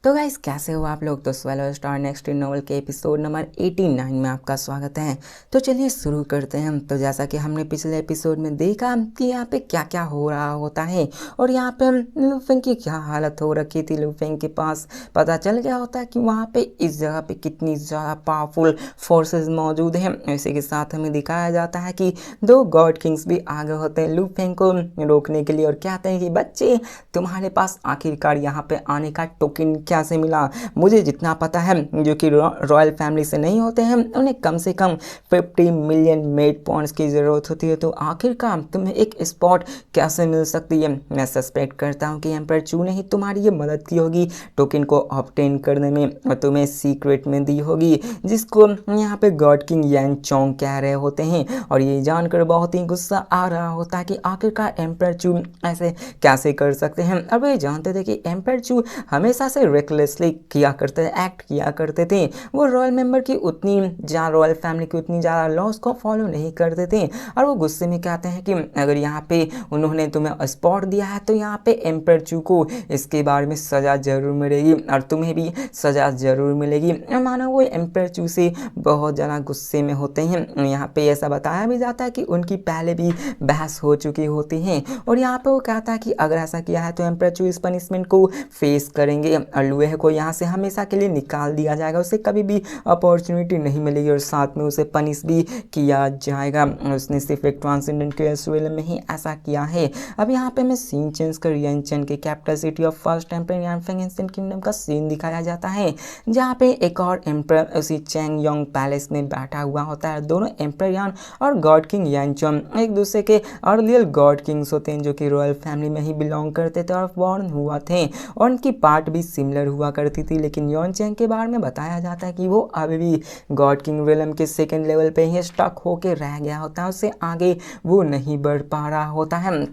तो गाइस कैसे हो आप लोग। तो स्वेलो स्टार नेक्स्ट नॉवल के एपिसोड नंबर 89 में आपका स्वागत है। तो चलिए शुरू करते हैं। तो जैसा कि हमने पिछले एपिसोड में देखा कि यहाँ पे क्या क्या हो रहा होता है और यहाँ पे लूफेंग की क्या हालत हो रखी थी। लूफेंग के पास पता चल गया होता है कि वहाँ पे इस जगह पे कितनी ज़्यादा पावरफुल फोर्सेस मौजूद हैं। इसी के साथ हमें दिखाया जाता है कि दो गॉड किंग्स भी आगे होते हैं लूफेंग को रोकने के लिए और कहते हैं कि बच्चे तुम्हारे पास आखिरकार यहाँ पे आने का टोकन क्या से मिला। मुझे जितना पता है जो कि रॉयल फैमिली से नहीं होते हैं उन्हें कम से कम 50 मिलियन मेड पॉइंट्स की ज़रूरत होती है। तो आखिरकार तुम्हें एक स्पॉट कैसे मिल सकती है। मैं सस्पेक्ट करता हूँ कि एम्पर चू ने ही तुम्हारी ये मदद की होगी टोकन को ऑब्टेन करने में और तुम्हें सीक्रेट में दी होगी जिसको यहाँ पे गॉड किंग यान चोंग कह रहे होते हैं। और ये जानकर बहुत ही गुस्सा आ रहा होता है कि आखिरकार एम्पर चू ऐसे कैसे कर सकते हैं। अब ये जानते थे कि एम्पर चू हमेशा से रेकलेसली एक्ट किया करते थे। वो रॉयल मेंबर की उतनी ज़्यादा रॉयल फैमिली की उतनी ज़्यादा लॉस को फॉलो नहीं करते थे और वो गुस्से में कहते हैं कि अगर यहाँ पे उन्होंने तुम्हें स्पॉट दिया है तो यहाँ पे एम्पर चू को इसके बारे में सज़ा ज़रूर मिलेगी और तुम्हें भी सज़ा ज़रूर मिलेगी। मानो वो एम्पर चू से बहुत ज़्यादा गुस्से में होते हैं। यहाँ पे ऐसा बताया भी जाता है कि उनकी पहले भी बहस हो चुकी होती है और यहाँ पे वो कहता है कि अगर ऐसा किया है तो एम्पर चू इस पनिशमेंट को फेस करेंगे और लुए को यहाँ से हमेशा के लिए निकाल दिया जाएगा। उसे कभी भी अपॉर्चुनिटी नहीं मिलेगी और साथ में उसे पनिश भी किया जाएगा। उसने सिर्फ एक ट्रांसेंडेंट के रियल में ही ऐसा किया है। अब यहाँ पे हमें सीन चेंज कर यानचेन के capital city of first emperor Yanfeng ancient kingdom का सीन दिखाया जाता है जहाँ पे एक और एम्पर उसी चैंग योंग पैलेस में बैठा हुआ होता है। दोनों एम्पर यान और गॉड किंग यानचोंग एक दूसरे के अर्लियर गॉड किंग्स होते हैं जो कि रॉयल फैमिली में ही बिलोंग करते थे और बॉर्न हुआ थे और उनकी पार्ट भी सिमिलर हुआ करती थी। लेकिन यानचेंग के बारे में बताया जाता है कि वो अभी भी गॉड किंग रियलम के सेकेंड लेवल पे ही स्टक होके रह गया होता है। उससे आगे वो नहीं बढ़ पा रहा होता है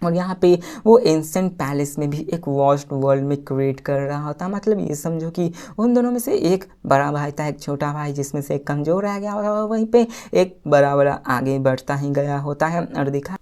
और यहाँ पे वो एंशिएंट पैलेस में भी एक वॉस्ट वर्ल्ड में क्रिएट कर रहा होता। मतलब ये समझो कि उन दोनों में से एक बड़ा भाई था एक छोटा भाई जिसमें से एक कमज़ोर रह गया होता है वहीं पे एक बड़ा बड़ा आगे बढ़ता ही गया होता है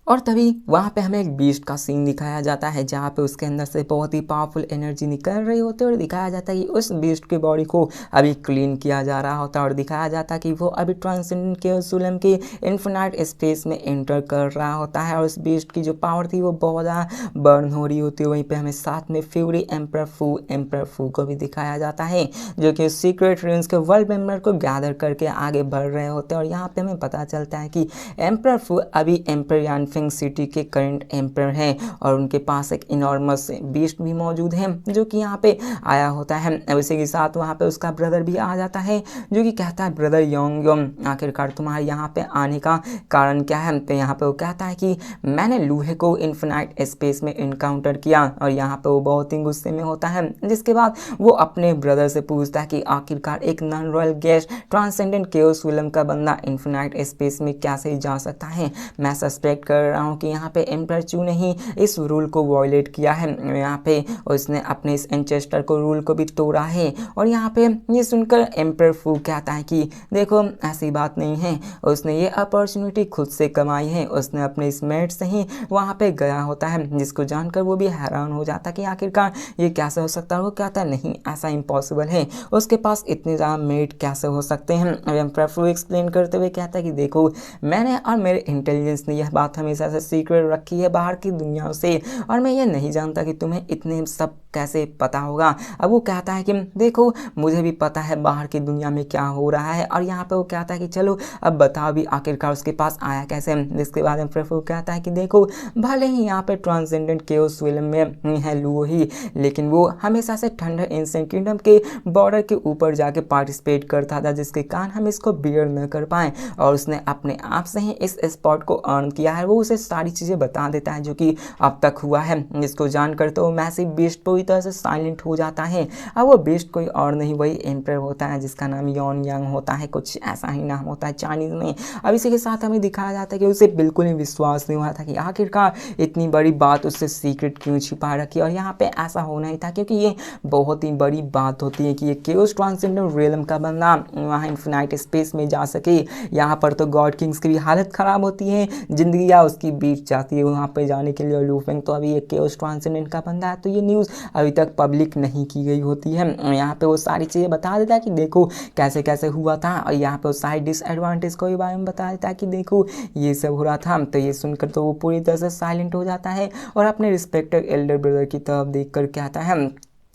और तभी वहाँ पे हमें एक बीस्ट का सीन दिखाया जाता है जहाँ पे उसके अंदर से बहुत ही पावरफुल एनर्जी निकल रही होती है और दिखाया जाता है कि उस बीस्ट की बॉडी को अभी क्लीन किया जा रहा होता है और दिखाया जाता है कि वो अभी ट्रांसेंडेंट के सुलम के इन्फिनाइट स्पेस में एंटर कर रहा होता है और उस बीस्ट की जो पावर थी वो बहुत ज़्यादा बर्न हो रही होती है। वहीं पे हमें साथ में फ्यूरी एम्पर फू को भी दिखाया जाता है जो कि सीक्रेट रून्स के वर्ल्ड मेंबर को गैदर करके आगे बढ़ रहे होते हैं और यहाँ पे हमें पता चलता है कि एम्पर फू अभी एम्पर यानफेंग सिटी के करंट एम्पर हैं और उनके पास एक इनॉर्मस बीस्ट भी मौजूद है जो कि यहाँ पे आया होता है। उसी के साथ वहाँ पे उसका ब्रदर भी आ जाता है जो कि कहता है ब्रदर योंग योंग आखिरकार तुम्हारे यहाँ पे आने का कारण क्या है। तो यहाँ पे वो कहता है कि मैंने लूहे को इन्फिनाइट स्पेस में इनकाउंटर किया और यहाँ पे वो बहुत ही गुस्से में होता है जिसके बाद वो अपने ब्रदर से पूछता है कि आखिरकार एक non royal guest transcendent chaos विलम का बंदा इन्फिनाइट स्पेस में कैसे जा सकता है। मैं सस्पेक्ट कर रहा हूँ कि यहाँ पे एम्पर चू ने ही इस रूल को वॉयलेट किया है। यहाँ पे उसने अपने इस एंचेस्टर को रूल को भी तोड़ा है और यहाँ पे ये सुनकर एम्पर फू कहता है कि देखो ऐसी बात नहीं है उसने ये अपॉर्चुनिटी खुद से कमाई है। उसने अपने इस मेट से ही वहाँ पे गया होता है जिसको जानकर वो भी हैरान हो जाता है कि आखिरकार ये कैसे हो सकता है। वो कहता है नहीं ऐसा इम्पॉसिबल है उसके पास इतने ज़्यादा मेट कैसे हो सकते हैं। एम्पर फू एक्सप्लेन करते हुए कहता है कि देखो मैंने और मेरे इंटेलिजेंस ने यह बात हमेशा से सीक्रेट रखी है बाहर की दुनिया से और मैं ये नहीं जानता कि तुम्हें इतने सब कैसे पता होगा। अब वो कहता है कि देखो मुझे भी पता है बाहर की दुनिया में क्या हो रहा है और यहाँ पे वो कहता है कि चलो अब बताओ भी आखिरकार उसके पास आया कैसे। जिसके बाद एम्पर फू कहता है कि देखो भले ही यहाँ पे ट्रांसेंडेंट केओस विलम में है लू ही लेकिन वो हमेशा से थंडर एंशिएंट किंगडम के बॉर्डर के ऊपर जाके पार्टिसिपेट करता था जिसके कारण हम इसको बियर न कर पाए और उसने अपने आप से ही इस स्पॉट को अर्न किया है। वो उसे सारी चीज़ें बता देता है जो कि अब तक हुआ है जिसको जानकर तो मैसिव बीस्ट पूरी तरह से साइलेंट हो जाता है। अब वो बीस्ट कोई और नहीं वही एम्पर होता है जिसका नाम योन यांग होता है कुछ ऐसा ही नाम होता है चाइनीज़ में। अब इसी के साथ हमें दिखाया जाता है कि उसे बिल्कुल ही विश्वास नहीं हुआ था कि आखिरकार इतनी बड़ी बात उससे सीक्रेट क्यों छिपा रखी और यहाँ पे ऐसा होना ही था क्योंकि ये बहुत ही बड़ी बात होती है कि ये केओस ट्रांसेंडेंट रियलम का बंदा वहाँ इन्फिनाइट स्पेस में जा सके। यहाँ पर तो गॉड किंग्स की भी हालत ख़राब होती है जिंदगी या उसकी बीत जाती है वहाँ पे जाने के लिए। लूफेंग तो अभी एक केओस ट्रांसेंडेंट का बंदा है तो ये न्यूज़ अभी तक पब्लिक नहीं की गई होती है। यहाँ पे वो सारी चीज़ें बता देता है कि देखो कैसे कैसे हुआ था, और यहाँ पे वो सारी डिसएडवांटेज को भी बारे में बता देता है कि देखो ये सब हो रहा था। तो ये सुनकर तो वो पूरी तरह से साइलेंट हो जाता है और अपने रिस्पेक्टेड एल्डर ब्रदर की तरफ देख कर कहता है,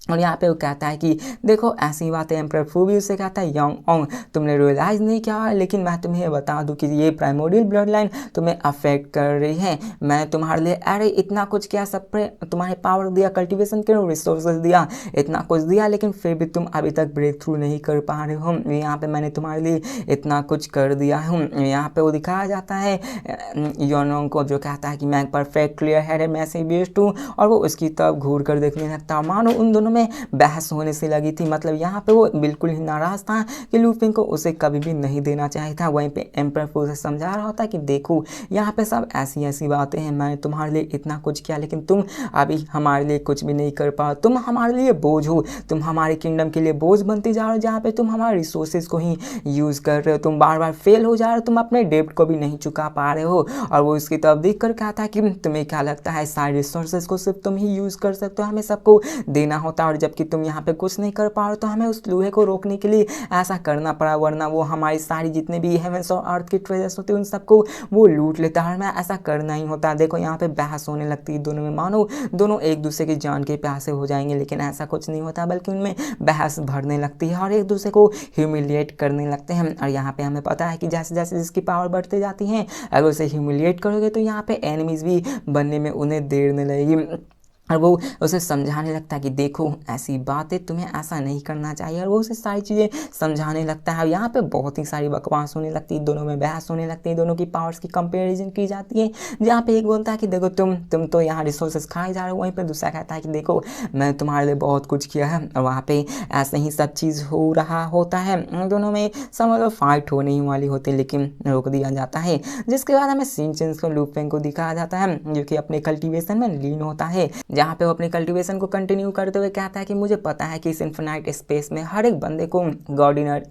और यहाँ पे वो कहता है कि देखो ऐसी बातें एम्परर फू भी उससे कहता है, यंग ओंग तुमने रियलाइज़ नहीं किया, लेकिन मैं तुम्हें बता दूं कि ये प्राइमोडियल ब्लड लाइन तुम्हें अफेक्ट कर रही है। मैं तुम्हारे लिए अरे इतना कुछ किया, सब पे तुम्हारे पावर दिया, कल्टिवेशन के रिसोर्सेज दिया, इतना कुछ दिया, लेकिन फिर भी तुम अभी तक ब्रेक थ्रू नहीं कर पा रहे हो। यहाँ पे मैंने तुम्हारे लिए इतना कुछ कर दिया हूँ। यहाँ पे वो दिखाया जाता है योनोंग को, जो कहता है कि मैं perfect clear headed message based हूँ, और वो उसकी तरफ घूर कर देखने लगता। मानो उन दोनों बहस होने से लगी थी। मतलब यहाँ पे वो बिल्कुल ही नाराज था कि लू फेंग को उसे कभी भी नहीं देना चाहिए था। वहीं पे एम्परर फू से समझा रहा होता कि देखो यहाँ पे सब ऐसी ऐसी बातें हैं, मैंने तुम्हारे लिए इतना कुछ किया, लेकिन तुम अभी हमारे लिए कुछ भी नहीं कर पा, तुम हमारे लिए बोझ हो, तुम हमारे किंगडम के लिए बोझ बनते जा रहे हो, जहाँ पे तुम हमारे रिसोर्सेज को ही यूज़ कर रहे हो, तुम बार बार फेल हो जा रहे हो, तुम अपने डेब्ट को भी नहीं चुका पा रहे हो। और वो उसकी तरफ देख कर कहता है कि तुम्हें क्या लगता है सारे रिसोर्सेज को सिर्फ तुम ही यूज़ कर सकते हो, हमें सबको देना होता है, और जबकि तुम यहाँ पे कुछ नहीं कर पा रहे हो, तो हमें उस लोहे को रोकने के लिए ऐसा करना पड़ा, वरना वो हमारी सारी जितने भी हेवेंस और अर्थ के ट्रेजर्स होते हैं उन सबको वो लूट लेता है, हमें ऐसा करना ही होता है। देखो यहाँ पे बहस होने लगती है दोनों में, मानो दोनों एक दूसरे की जान के प्यासे हो जाएंगे, लेकिन ऐसा कुछ नहीं होता, बल्कि उनमें बहस भरने लगती है और एक दूसरे को ह्यूमिलिएट करने लगते हैं। और यहाँ पे हमें पता है कि जैसे जैसे जिसकी पावर बढ़ती जाती है, अगर उसे ह्यूमिलिएट करोगे तो यहाँ पे एनिमीज भी बनने में उन्हें देर नहीं लगेगी। और वो उसे समझाने लगता है कि देखो ऐसी बातें तुम्हें ऐसा नहीं करना चाहिए, और वो उसे सारी चीज़ें समझाने लगता है। और यहाँ पे बहुत ही सारी बकवास होने लगती है, दोनों में बहस होने लगती है, दोनों की पावर्स की कंपैरिजन की जाती है, जहाँ पे एक बोलता है कि देखो तुम तो यहाँ रिसोर्सेज खाए जा रहे हो, वहीं पर दूसरा कहता है कि देखो मैं तुम्हारे लिए बहुत कुछ किया है। और वहाँ पे ऐसे ही सब चीज़ हो रहा होता है, दोनों में समझ लो फाइट होने ही वाली होती है, लेकिन रोक दिया जाता है। जिसके बाद हमें शिनचैन को लू फेंग को दिखाया जाता है, जो कि अपने कल्टिवेशन में लीन होता है, जहाँ पे वो अपने कल्टीवेशन को कंटिन्यू करते हुए कहता है कि मुझे पता है कि इस इन्फिनाइट स्पेस में हर एक बंदे को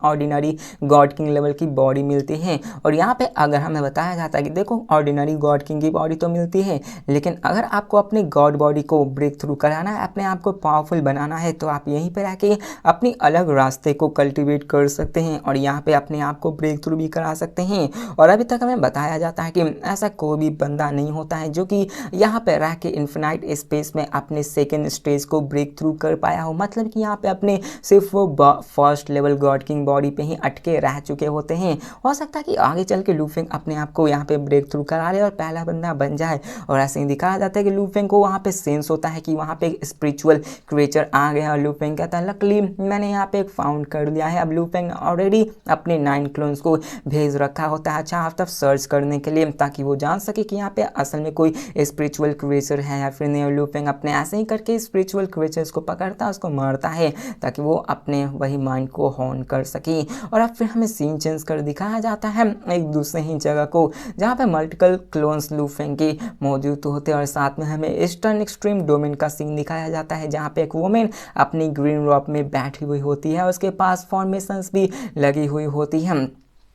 ऑर्डिनरी गॉड किंग लेवल की बॉडी मिलती है। और यहाँ पे अगर हमें बताया जाता है कि देखो ऑर्डिनरी गॉड किंग की बॉडी तो मिलती है, लेकिन अगर आपको अपनी गॉड बॉडी को ब्रेक थ्रू कराना है, अपने आप को पावरफुल बनाना है, तो आप यहीं पर आके अपनी अलग रास्ते को कल्टिवेट कर सकते हैं और यहाँ पे अपने आप को ब्रेक थ्रू भी करा सकते हैं। और अभी तक हमें बताया जाता है कि ऐसा कोई भी बंदा नहीं होता है जो कि यहाँ पे रह के इन्फिनाइट स्पेस में अपने सेकेंड स्टेज को ब्रेक थ्रू कर पाया हो। मतलब कि यहाँ पे अपने सिर्फ वो first level God king body पे ही अटके रह चुके होते हैं। हो सकता है कि आगे चल के लू फेंग अपने आप को यहाँ पे ब्रेक थ्रू करा ले और पहला बंदा बन जाए। और ऐसे ही दिखाया जाता है कि लू फेंग को वहाँ पे सेंस होता है कि वहाँ पे एक स्पिरिचुअल क्रिएचर आ गया, और लू फेंग कहता है लकली मैंने यहाँ पे एक फाउंड कर लिया है। अब लू फेंग ऑलरेडी अपने 9 क्लोन्स को भेज रखा होता है अच्छा हाफ सर्च करने के लिए, ताकि वो जान सके कि यहाँ पे असल में कोई स्पिरिचुअल क्रिएचर है या फिर नहीं। लू फेंग अपने ऐसे ही करके स्पिरिचुअल क्रिएचर्स को पकड़ता है, उसको मारता है, ताकि वो अपने वही माइंड को हॉर्न कर सके। और अब फिर हमें सीन चेंज कर दिखाया जाता है एक दूसरे ही जगह को, जहाँ पे मल्टीपल क्लोन्स लू फेंग के मौजूद होते हैं। और साथ में हमें ईस्टर्न एक्सट्रीम डोमेन का सीन दिखाया जाता है, जहाँ पे एक वुमेन अपनी ग्रीन रॉक में बैठी हुई होती है, उसके पास फॉर्मेशंस भी लगी हुई होती हैं,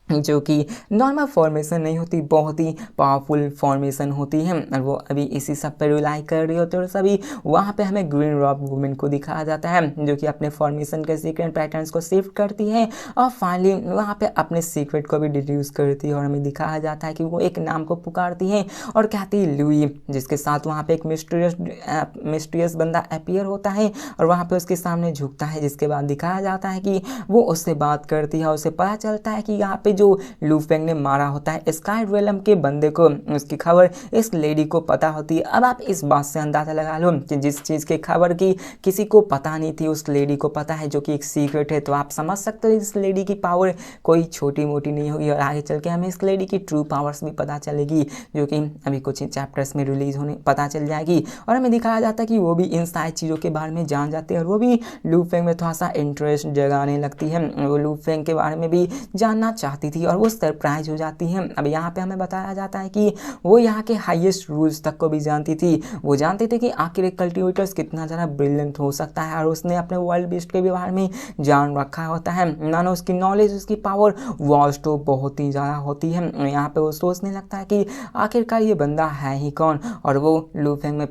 जो कि नॉर्मल फॉर्मेशन नहीं होती, बहुत ही पावरफुल फॉर्मेशन होती है। और वो अभी इसी सब पर रिलाई कर रही होती है। और सभी वहाँ पे हमें ग्रीन रॉक वुमेन को दिखाया जाता है, जो कि अपने फॉर्मेशन के सीक्रेट पैटर्न्स को शिफ्ट करती है और फाइनली वहाँ पे अपने सीक्रेट को भी डिड्यूस करती है। और हमें दिखाया जाता है कि वो एक नाम को पुकारती है और कहती है लुई, जिसके साथ वहाँ पे एक मिस्टीरियस बंदा अपीयर होता है और वहाँ पे उसके सामने झुकता है। जिसके बाद दिखाया जाता है कि वो उससे बात करती है और उसे पता चलता है कि यहाँ पे जो लू फेंग ने मारा होता है स्काई रियलम के बंदे को, उसकी खबर इस लेडी को पता होती है। अब आप इस बात से अंदाजा लगा लो कि जिस चीज़ की खबर की किसी को पता नहीं थी, उस लेडी को पता है, जो कि एक सीक्रेट है। तो आप समझ सकते हो इस लेडी की पावर कोई छोटी मोटी नहीं होगी। और आगे चल के हमें इस लेडी की ट्रू पावर्स भी पता चलेगी, जो कि अभी कुछ ही चैप्टर्स में रिलीज होने पता चल जाएगी। और हमें दिखाया जाता है कि वो भी इन सारी चीज़ों के बारे में जान जाते हैं और वो भी लू फेंग में थोड़ा सा इंटरेस्ट जगाने लगती है। वो लू फेंग के बारे में भी जानना चाहती थी और वो सरप्राइज हो जाती है। अब यहाँ पे हमें बताया जाता है कि वो यहाँ के हाईएस्ट रूल्स तक को भी जानती थी। वो जानती थी कि आखिर एक कल्टिवेटर्स कितना ज़्यादा ब्रिलियंट हो सकता है, और उसने अपने वर्ल्ड बीस्ट के बारे में जान रखा होता है। ना उसकी नॉलेज, उसकी पावर वास्ट तो बहुत ही ज़्यादा होती है। यहाँ पे वो सोचने लगता है कि आखिरकार ये बंदा है ही कौन। और वो लू फेंग में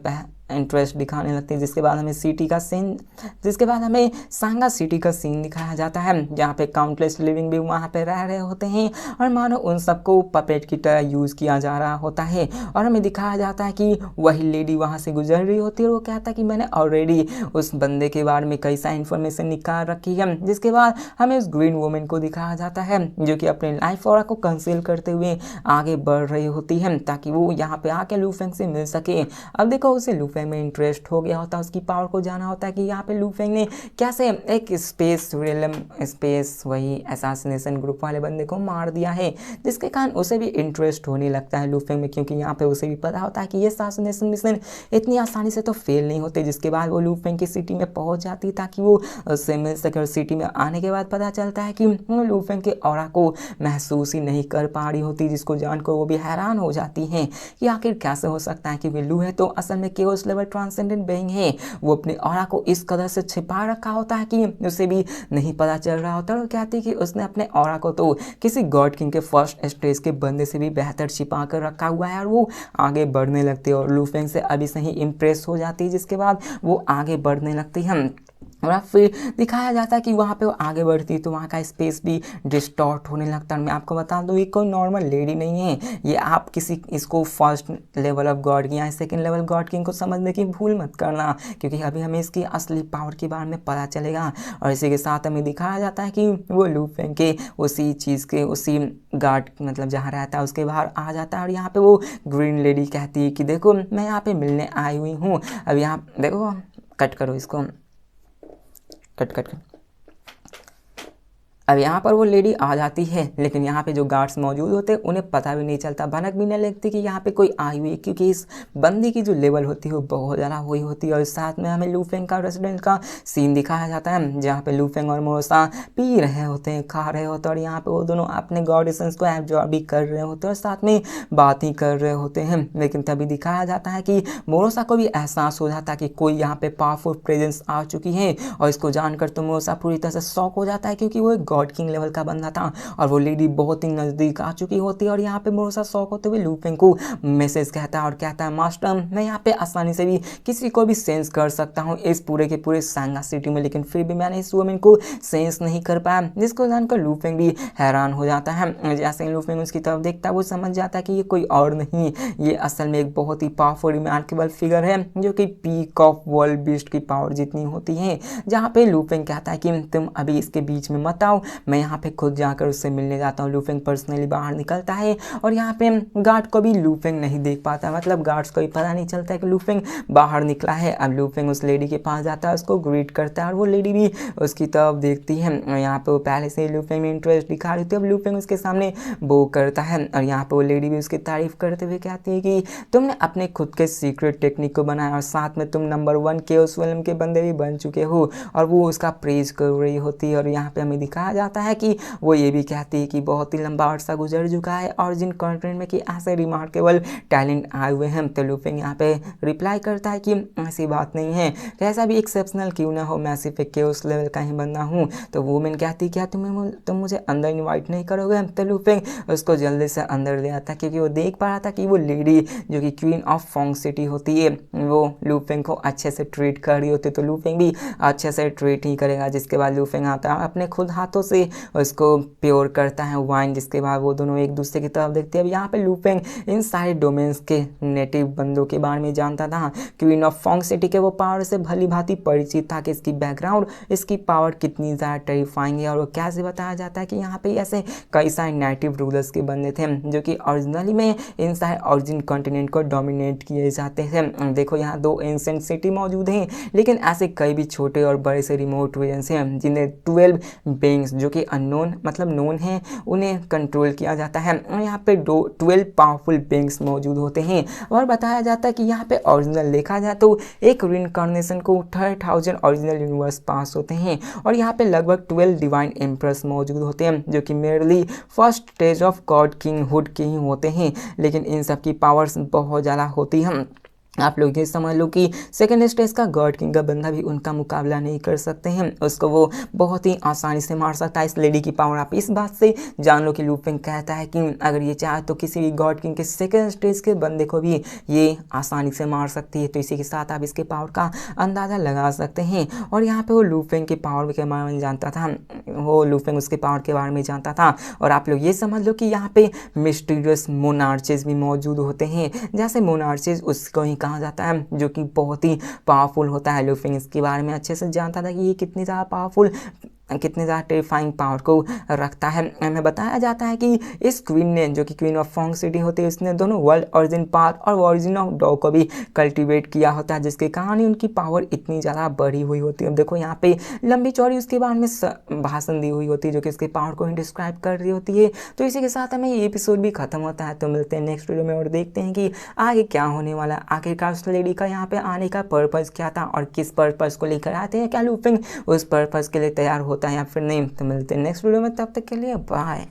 इंटरेस्ट दिखाने लगते हैं। जिसके बाद हमें सांगा सिटी का सीन दिखाया जाता है, जहाँ पे काउंटलेस लिविंग भी वहाँ पे रह रहे होते हैं और मानो उन सबको पपेट की तरह यूज़ किया जा रहा होता है। और हमें दिखाया जाता है कि वही लेडी वहाँ से गुजर रही होती है और वो कहता है कि मैंने ऑलरेडी उस बंदे के बारे में कई सारी इन्फॉर्मेशन निकाल रखी है। जिसके बाद हमें उस ग्रीन वुमेन को दिखाया जाता है जो कि अपने लाइफ ऑरा को कंसील करते हुए आगे बढ़ रही होती है ताकि वो यहाँ पे आके लू फेंग से मिल सके। अब देखो उसे लू फेंग में इंटरेस्ट हो गया होता है, उसकी पावर को जाना होता है कि यहाँ पे लू फेंग ने कैसे एक स्पेस वही असैसिनेशन ग्रुप वाले बंदे को मार दिया है, जिसके कारण उसे भी इंटरेस्ट होने लगता है लू फेंग में, क्योंकि यहाँ पे उसे भी पता होता है कि ये असैसिनेशन मिशन इतनी आसानी से तो फेल नहीं होते। जिसके बाद वो लू फेंग की सिटी में पहुंच जाती है ताकि वो उससे मिल सके। और सिटी में आने के बाद पता चलता है कि वो लू फेंग के ऑरा को महसूस ही नहीं कर पा रही होती, जिसको जानकर वो भी हैरान हो जाती हैं कि आखिर कैसे हो सकता है कि वे लू है तो असल में केओस लेवल ट्रांसेंडेंट बीइंग है। वो अपने ऑरा को इस कदर से छिपा रखा होता है कि उसे भी नहीं पता चल रहा होता। और कहती है कि उसने अपने ऑरा को तो किसी गॉड किंग के फर्स्ट स्टेज के बंदे से भी बेहतर छिपा कर रखा हुआ है। और वो आगे बढ़ने लगती है और लू फेंग से अभी से ही इम्प्रेस हो जाती है, जिसके बाद वो आगे बढ़ने लगती है। और फिर दिखाया जाता है कि वहाँ पे वो आगे बढ़ती है तो वहाँ का स्पेस भी डिस्टॉर्ट होने लगता है। मैं आपको बता दूँ ये कोई नॉर्मल लेडी नहीं है, ये आप इसको first level of God king या सेकेंड लेवल गॉड किंग को समझने की भूल मत करना, क्योंकि अभी हमें इसकी असली पावर के बारे में पता चलेगा। और इसी के साथ हमें दिखाया जाता है कि वो लू फेंग के उसी गार्ड मतलब जहाँ रहता है उसके बाहर आ जाता है। और यहाँ पर वो ग्रीन लेडी कहती है कि देखो मैं यहाँ पर मिलने आई हुई हूँ। अब यहाँ देखो कट करो इसको, कट। अब यहाँ पर वो लेडी आ जाती है, लेकिन यहाँ पे जो गार्ड्स मौजूद होते हैं उन्हें पता भी नहीं चलता, भनक भी नहीं लगती कि यहाँ पे कोई आई हुई है, क्योंकि इस बंदी की जो लेवल होती है वो बहुत ज़्यादा हुई होती है। और साथ में हमें लू फेंग का रेस्टोरेंट का सीन दिखाया जाता है, जहाँ पे लू फेंग और मोरोसा पी रहे होते हैं, खा रहे होते हैं और यहाँ पर वो दोनों अपने गॉड एसेंस को एब्जॉर्ब भी कर रहे होते हैं और साथ में बात ही कर रहे होते हैं। लेकिन तभी दिखाया जाता है कि मोरोसा को भी एहसास हो जाता है कि कोई यहाँ पे पावरफुल प्रेजेंस आ चुकी है। और इसको जानकर तो मोरोसा पूरी तरह से शॉक हो जाता है, क्योंकि वो एक गॉड किंग लेवल का बंदा था और वो लेडी बहुत ही नज़दीक आ चुकी होती है। और यहाँ पे मोरोसा शॉक होते हुए लू फेंग को मैसेज कहता है और कहता है मास्टर मैं यहाँ पे आसानी से भी किसी को भी सेंस कर सकता हूँ इस पूरे के पूरे सांगा सिटी में, लेकिन फिर भी मैंने इस वुमेन को सेंस नहीं कर पाया। जिसको जानकर लू फेंग भी हैरान हो जाता है। जैसे ही लू फेंग उसकी तरफ देखता है वो समझ जाता है कि ये कोई और नहीं, ये असल में एक बहुत ही पावरफुल रिमार्केबल फिगर है जो कि पीक ऑफ वर्ल्ड बीस्ट की पावर जितनी होती है। जहाँ पे लू फेंग कहता है कि तुम अभी इसके बीच में मत आओ, मैं यहाँ पे खुद जाकर उससे मिलने जाता हूँ। लू फेंग पर्सनली बाहर निकलता है और यहाँ पे गार्ड को भी लू फेंग नहीं देख पाता, मतलब गार्ड्स को भी पता नहीं चलता है कि लू फेंग बाहर निकला है। अब लू फेंग उस लेडी के पास जाता है, उसको ग्रीट करता है और वो लेडी भी उसकी तरफ देखती है। यहाँ पे वो पहले से लू फेंग में इंटरेस्ट दिखा रही थी, अब लू फेंग उसके सामने वो करता है और यहाँ पे वो लेडी भी उसकी तारीफ करते हुए कहती है कि तुमने अपने खुद के सीक्रेट टेक्निक को बनाया और साथ में तुम नंबर 1 केओस रियल्म के बंदे भी बन चुके हो। और वो उसका प्रेज कर रही होती है और यहाँ पे हमें दिखाया जाता है कि वो ये भी कहती है कि बहुत ही लंबा अर्सा गुजर चुका है और जिन कंटेंट में कि ऐसे रिमार्केबल टैलेंट आए हुए हैं। तो लू फेंग यहाँ पे रिप्लाई करता है कि ऐसी बात नहीं है, कैसा भी एक्सेप्शनल क्यों ना हो, मैं सिर्फ एक केओस लेवल का ही बंदा हूँ। तो वुमेन कहती क्या तुम मुझे अंदर इन्वाइट नहीं करोगे। तो लू फेंग उसको जल्दी से अंदर ले आता है, क्योंकि वो देख पा रहा था कि वो लेडी जो कि क्वीन ऑफ फोंग सिटी होती है वो लू फेंग को अच्छे से ट्रीट कर रही होती है, तो लू फेंग भी अच्छे से ट्रीट ही करेगा। जिसके बाद लू फेंग आता है अपने खुद हाथों से उसको प्योर करता है वाइन, जिसके बाद वो दोनों एक दूसरे की तरफ देखते हैं। अब यहाँ पे लू फेंग इन सारे डोमेन्स के नेटिव बंदों के बारे में जानता था, क्वीन ऑफ फोंग सिटी के वो पावर से भली भांति परिचित था कि इसकी बैकग्राउंड, इसकी पावर कितनी ज़्यादा टेरिफाइंग है। और वो कैसे बताया जाता है कि यहाँ पे ऐसे कई सारे नेटिव रूलर्स के बंदे थे जो कि ओरिजिनली में इन सारे ओरिजिन कॉन्टिनेंट को डोमिनेट किए जाते थे। देखो यहाँ 2 एंसेंट सिटी मौजूद हैं, लेकिन ऐसे कई भी छोटे और बड़े से रिमोट रीजन्स हैं जिन्हें 12 बीइंग्स जो कि अननोन मतलब नोन हैं उन्हें कंट्रोल किया जाता है। और यहाँ पे 12 पावरफुल बीइंग्स मौजूद होते हैं। और बताया जाता है कि यहाँ पे ओरिजिनल देखा जाए तो एक रिइंकार्नेशन को 30,000 ओरिजिनल यूनिवर्स पास होते हैं और यहाँ पे लगभग 12 डिवाइन एम्परर्स मौजूद होते हैं जो कि merely first stage of God king hood के ही होते हैं, लेकिन इन सब की पावर्स बहुत ज़्यादा होती हैं। आप लोग ये समझ लो कि सेकेंड स्टेज का गॉड किंग का बंदा भी उनका मुकाबला नहीं कर सकते हैं, उसको वो बहुत ही आसानी से मार सकता है। इस लेडी की पावर आप इस बात से जान लो कि लू फेंग कहता है कि अगर ये चाहे तो किसी भी गॉड किंग के सेकेंड स्टेज के बंदे को भी ये आसानी से मार सकती है। तो इसी के साथ आप इसके पावर का अंदाज़ा लगा सकते हैं। और यहाँ पर वो लू फेंग के पावर के बारे में जानता था, वो लू फेंग उसके पावर के बारे में जानता था। और आप लोग ये समझ लो कि यहाँ पे मिस्टीरियस मोनार्चेस भी मौजूद होते हैं। जैसे मोनार्चेस उसको ही कहा जाता है जो कि बहुत ही पावरफुल होता है। लू फेंग इसके बारे में अच्छे से जानता था कि ये कितनी ज़्यादा पावरफुल, कितनी ज़्यादा टेरिफाइंग पावर को रखता है। हमें बताया जाता है कि इस क्वीन ने, जो कि क्वीन ऑफ फोंग सिटी होती है, उसने दोनों वर्ल्ड ओरिजिन पाथ और ओरिजिन ऑफ डॉ को भी कल्टीवेट किया होता है, जिसके कारण ही उनकी पावर इतनी ज़्यादा बढ़ी हुई होती है। अब देखो यहाँ पे लंबी चौड़ी उसके बारे में भाषण दी हुई होती है जो कि इसके पावर को ही डिस्क्राइब कर रही होती है। तो इसी के साथ हमें ये एपिसोड भी खत्म होता है। तो मिलते हैं नेक्स्ट वीडियो में और देखते हैं कि आगे क्या होने वाला है। आखिरकार उस लेडी का यहाँ पे आने का पर्पज़ क्या था और किस पर्पज़ को लेकर आते हैं, क्या लू फेंग उस पर्पज़ के लिए तैयार होता है या फिर नहीं। तो मिलते हैं नेक्स्ट वीडियो में, तब तक के लिए बाय।